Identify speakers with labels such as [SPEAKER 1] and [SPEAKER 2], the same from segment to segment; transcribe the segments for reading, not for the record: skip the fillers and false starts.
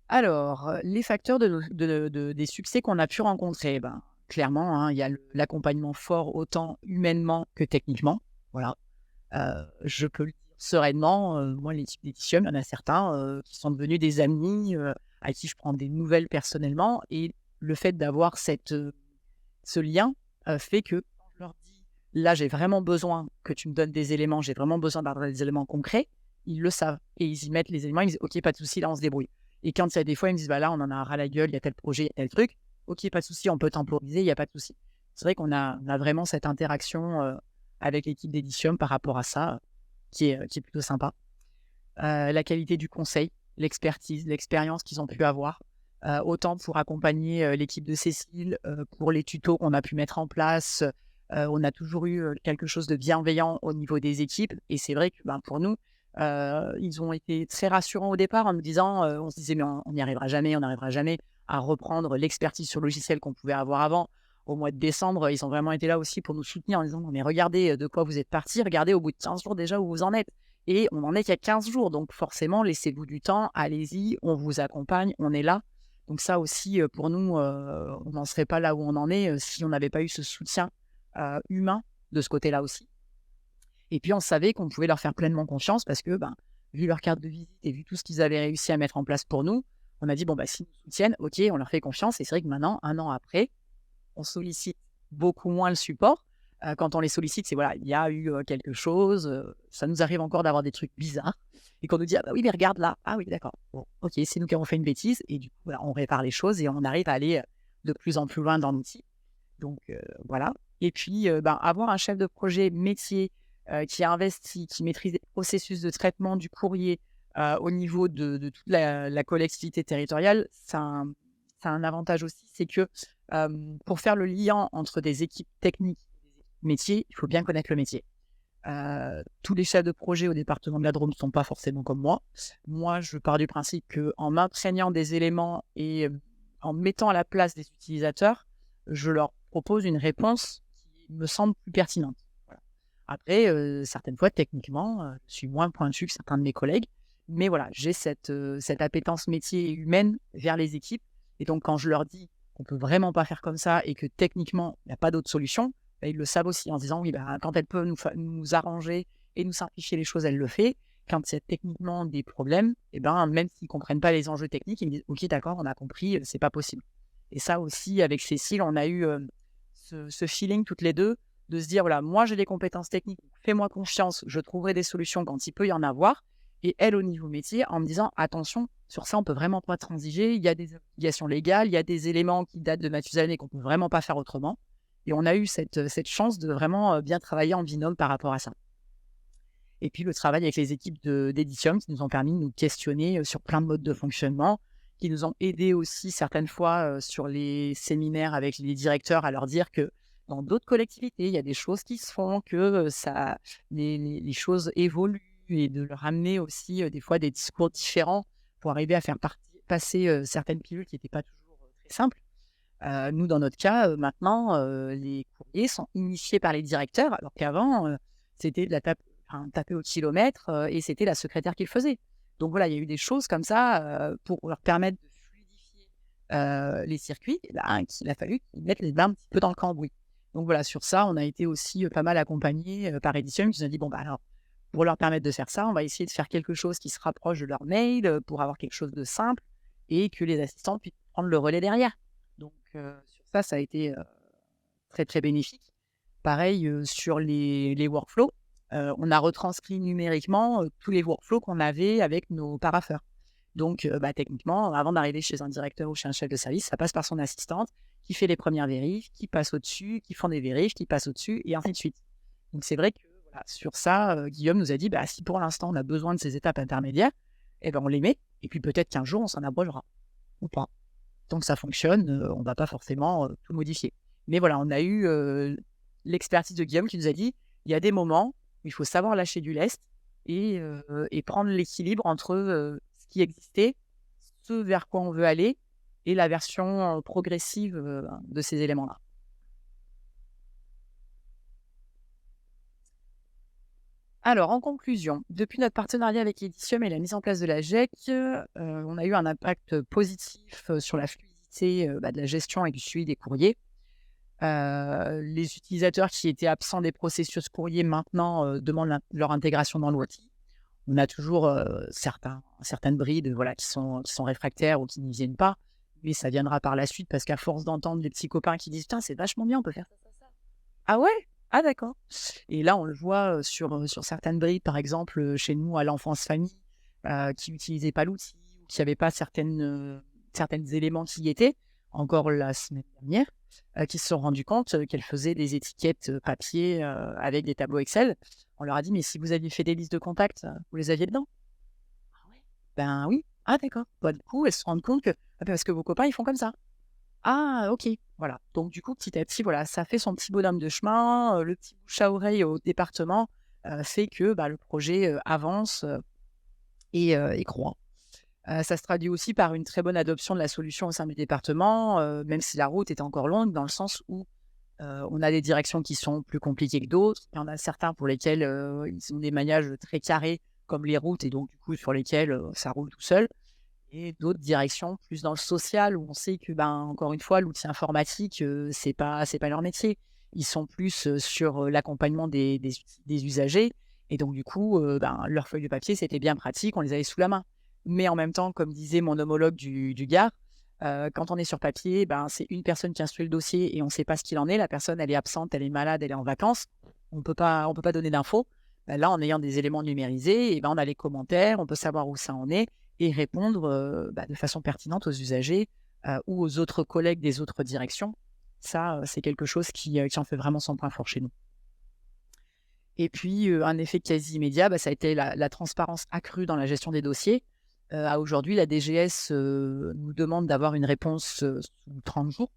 [SPEAKER 1] Alors, les facteurs des succès qu'on a pu rencontrer, ben, clairement, hein, il y a l'accompagnement fort autant humainement que techniquement. Voilà, je peux le dire sereinement, moi l'équipe d'Edition, il y en a certains, qui sont devenus des amis, à qui je prends des nouvelles personnellement et le fait d'avoir ce lien, fait que quand je leur dis: «Là, j'ai vraiment besoin que tu me donnes des éléments, j'ai vraiment besoin d'avoir des éléments concrets», ils le savent et ils y mettent les éléments, ils me disent: «OK, pas de souci, là, on se débrouille» et quand il y a des fois, ils me disent: «Bah, là, on en a ras la gueule, il y a tel projet, il y a tel truc», «OK, pas de souci, on peut temporiser, il y a pas de souci». C'est vrai qu'on a vraiment cette interaction, avec l'équipe d'Edicium par rapport à ça, qui est plutôt sympa. La qualité du conseil, l'expertise, l'expérience qu'ils ont pu avoir, autant pour accompagner, l'équipe de Cécile, pour les tutos qu'on a pu mettre en place, on a toujours eu, quelque chose de bienveillant au niveau des équipes et c'est vrai que, ben, pour nous, ils ont été très rassurants au départ en nous disant, on se disait: «Mais on n'y arrivera jamais, on n'arrivera jamais à reprendre l'expertise sur le logiciel qu'on pouvait avoir avant». Au mois de décembre, ils ont vraiment été là aussi pour nous soutenir en disant: «Non mais regardez, de quoi vous êtes partis, regardez au bout de 15 jours déjà où vous en êtes». Et on en est qu'à 15 jours, donc forcément, laissez-vous du temps, allez-y, on vous accompagne, on est là. Donc ça aussi, pour nous, on n'en serait pas là où on en est, si on n'avait pas eu ce soutien, humain de ce côté-là aussi. Et puis on savait qu'on pouvait leur faire pleinement confiance parce que, ben, vu leur carte de visite et vu tout ce qu'ils avaient réussi à mettre en place pour nous, on a dit: «Bon, bah, s'ils nous soutiennent, OK, on leur fait confiance» et c'est vrai que maintenant, 1 an après, on sollicite beaucoup moins le support. Quand on les sollicite, c'est voilà, il y a eu, quelque chose, ça nous arrive encore d'avoir des trucs bizarres et qu'on nous dit: «Ah bah oui, mais regarde là». «Ah oui, d'accord. Bon, OK, c'est nous qui avons fait une bêtise» et du coup, voilà, on répare les choses et on arrive à aller, de plus en plus loin dans l'outil. Donc voilà et puis, ben, avoir un chef de projet métier, qui est investi, qui maîtrise les processus de traitement du courrier, au niveau de toute la collectivité territoriale, ça a un avantage aussi, c'est que, pour faire le lien entre des équipes techniques et des équipes métiers, il faut bien connaître le métier. Tous les chefs de projet au département de la Drôme ne sont pas forcément comme moi. Moi, je pars du principe qu'en m'imprégnant des éléments et en me mettant à la place des utilisateurs, je leur propose une réponse qui me semble plus pertinente. Voilà. Après, certaines fois, techniquement, je suis moins pointu que certains de mes collègues, mais voilà, j'ai cette appétence métier et humaine vers les équipes et donc quand je leur dis qu'on peut vraiment pas faire comme ça et que techniquement, il y a pas d'autre solution, bah, ils le savent aussi en se disant: «Oui, bah, quand elle peut nous arranger et nous simplifier les choses, elle le fait. Quand il y a techniquement des problèmes et ben, même s'ils comprennent pas les enjeux techniques, ils me disent: «OK, d'accord, on a compris, c'est pas possible» et ça aussi avec Cécile, on a eu, ce feeling toutes les 2 de se dire: «Voilà, moi j'ai des compétences techniques, fais-moi confiance, je trouverai des solutions quand il peut y en avoir» et elle au niveau métier en me disant: «Attention, sur ça on peut vraiment pas transiger, il y a des obligations légales, il y a des éléments qui datent de Mathusalem et qu'on peut vraiment pas faire autrement». Et on a eu cette chance de vraiment, bien travailler en binôme par rapport à ça. Et puis le travail avec les équipes d'Edicium qui nous ont permis de nous questionner, sur plein de modes de fonctionnement, qui nous ont aidés aussi certaines fois, sur les séminaires avec les directeurs à leur dire que dans d'autres collectivités, il y a des choses qui se font, que, ça les choses évoluent et de leur amener aussi, des fois des discours différents pour arriver à faire passer, certaines pilules qui n'étaient pas toujours, très simples. Nous, dans notre cas, maintenant, les courriers sont initiés par les directeurs, alors qu'avant, c'était de la taper au kilomètre, et c'était la secrétaire qui le faisait. Donc voilà, il y a eu des choses comme ça, pour leur permettre de fluidifier, les circuits, et ben, qu'il a fallu qu'ils mettent les mains un petit peu dans le cambouis. Donc voilà, sur ça, on a été aussi, pas mal accompagnés, par Edition qui nous a dit: «Bon, bah, alors, pour leur permettre de faire ça, on va essayer de faire quelque chose qui se rapproche de leur mail, pour avoir quelque chose de simple et que les assistants puissent prendre le relais derrière». Donc sur ça, ça a été, très, très bénéfique. Pareil, sur les workflows, on a retranscrit numériquement, tous les workflows qu'on avait avec nos parapheurs. Donc bah, techniquement, avant d'arriver chez un directeur ou chez un chef de service, ça passe par son assistante qui fait les premières vérifs, qui passe au-dessus, qui font des vérifs, qui passent au-dessus et ainsi de suite. Donc c'est vrai que voilà, sur ça, Guillaume nous a dit: «Bah, si pour l'instant on a besoin de ces étapes intermédiaires et ben, on les met et puis peut-être qu'un jour on s'en abrogera ou pas». Tant que ça fonctionne, on va pas forcément, tout modifier. Mais voilà, on a eu, l'expertise de Guillaume qui nous a dit: «Il y a des moments où il faut savoir lâcher du lest et prendre l'équilibre entre, ce qui existait, ce vers quoi on veut aller et la version, progressive, de ces éléments-là». Alors, en conclusion, depuis notre partenariat avec Edicium et la mise en place de la GEC, on a eu un impact positif sur la fluidité de la gestion et du suivi des courriers. Les utilisateurs qui étaient absents des processus courriers maintenant demandent leur intégration dans l'outil. On a toujours certaines brides voilà, qui sont réfractaires ou qui n'y viennent pas, mais ça viendra par la suite parce qu'à force d'entendre les petits copains qui disent «Putain, c'est vachement bien, on peut faire ça, ça, ça». Ah ouais? Ah d'accord. Et là, on le voit sur certaines brides, par exemple, chez nous à l'enfance famille, qui n'utilisaient pas l'outil ou qui n'avaient pas certains éléments qui y étaient, encore la semaine dernière, qui se sont rendus compte qu'elles faisaient des étiquettes papier avec des tableaux Excel. On leur a dit: «Mais si vous aviez fait des listes de contacts, vous les aviez dedans?» «Ah ouais?» «Ben oui». «Ah d'accord». Bah, du coup, elles se rendent compte que: «Ah parce que vos copains, ils font comme ça». «Ah OK». Voilà. Donc du coup, petit à petit, voilà, ça fait son petit bonhomme de chemin, le petit bouche à oreille au département, fait que, le projet, avance, et croît. Ça se traduit aussi par une très bonne adoption de la solution au sein du département, même si la route est encore longue dans le sens où, on a des directions qui sont plus compliquées que d'autres. Il y en a certains pour lesquels, ils ont des maillages très carrés comme les routes et donc du coup sur lesquels, ça roule tout seul et d'autres directions plus dans le social où on sait que, encore une fois, l'outil informatique, c'est pas leur métier. Ils sont plus, sur, l'accompagnement des usagers et donc du coup, leurs feuilles de papier, c'était bien pratique, on les avait sous la main. Mais en même temps, comme disait mon homologue du Gard, quand on est sur papier, c'est une personne qui instruit le dossier et on ne sait pas ce qu'il en est. La personne, elle est absente, elle est malade, elle est en vacances. On peut pas donner d'infos. Là, en ayant des éléments numérisés et on a les commentaires, on peut savoir où ça en est et répondre, de façon pertinente aux usagers, ou aux autres collègues des autres directions. Ça, c'est quelque chose qui en fait vraiment son point fort chez nous. Et puis, un effet quasi immédiat, ça a été la transparence accrue dans la gestion des dossiers. À aujourd'hui, la DGS, nous demande d'avoir une réponse, sous 30 jours.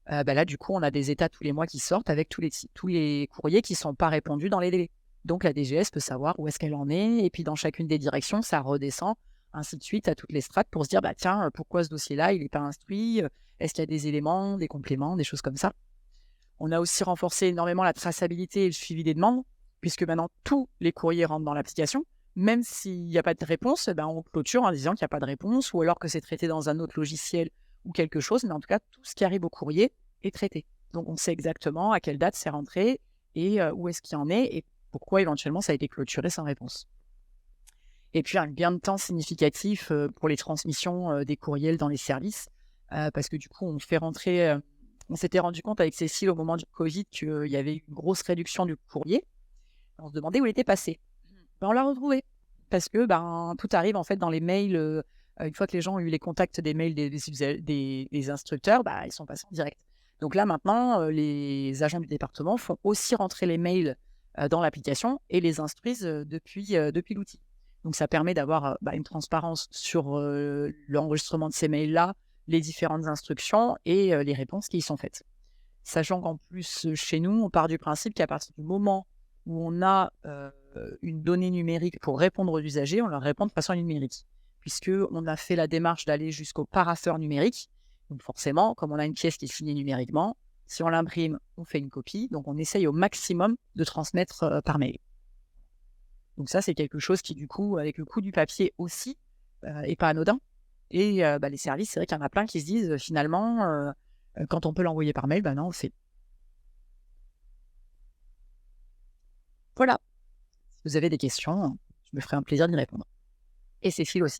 [SPEAKER 1] Là, du coup, on a des états tous les mois qui sortent avec tous les courriers qui ne sont pas répondus dans les délais. Donc la DGS peut savoir où est-ce qu'elle en est et puis dans chacune des directions, ça redescend, ainsi de suite à toutes les strates pour se dire: «Tiens, pourquoi ce dossier-là, il n'est pas instruit? Est-ce qu'il y a des éléments, des compléments, des choses comme ça?» On a aussi renforcé énormément la traçabilité et le suivi des demandes, puisque maintenant tous les courriers rentrent dans l'application. Même s'il n'y a pas de réponse, on clôture en disant qu'il n'y a pas de réponse ou alors que c'est traité dans un autre logiciel ou quelque chose. Mais en tout cas, tout ce qui arrive au courrier est traité. Donc on sait exactement à quelle date c'est rentré et où est-ce qu'il y en est et pourquoi éventuellement ça a été clôturé sans réponse. Et puis un gain de temps significatif pour les transmissions des courriels dans les services, parce que du coup on fait rentrer on s'était rendu compte avec Cécile au moment du Covid qu'il y avait une grosse réduction du courrier. On se demandait où il était passé. On l'a retrouvé parce que, tout arrive en fait dans les mails, une fois que les gens ont eu les contacts des mails des instructeurs, ils sont passés en direct. Donc là maintenant, les agents du département font aussi rentrer les mails, dans l'application et les instruisent, depuis l'outil. Donc ça permet d'avoir, une transparence sur, l'enregistrement de ces mails-là, les différentes instructions et les réponses qui y sont faites. Sachant qu'en plus, chez nous, on part du principe qu'à partir du moment où on a, une donnée numérique pour répondre aux usagers, on leur répond de façon numérique. Puisqu'on a fait la démarche d'aller jusqu'au parapheur numérique. Donc forcément, comme on a une pièce qui est signée numériquement, si on l'imprime, on fait une copie. Donc on essaye au maximum de transmettre, par mail. Donc ça, c'est quelque chose qui, du coup, avec le coût du papier aussi, est pas anodin. Et les services, c'est vrai qu'il y en a plein qui se disent, finalement, quand on peut l'envoyer par mail, non, on le fait. Voilà. Si vous avez des questions, je me ferai un plaisir d'y répondre. Et Cécile aussi.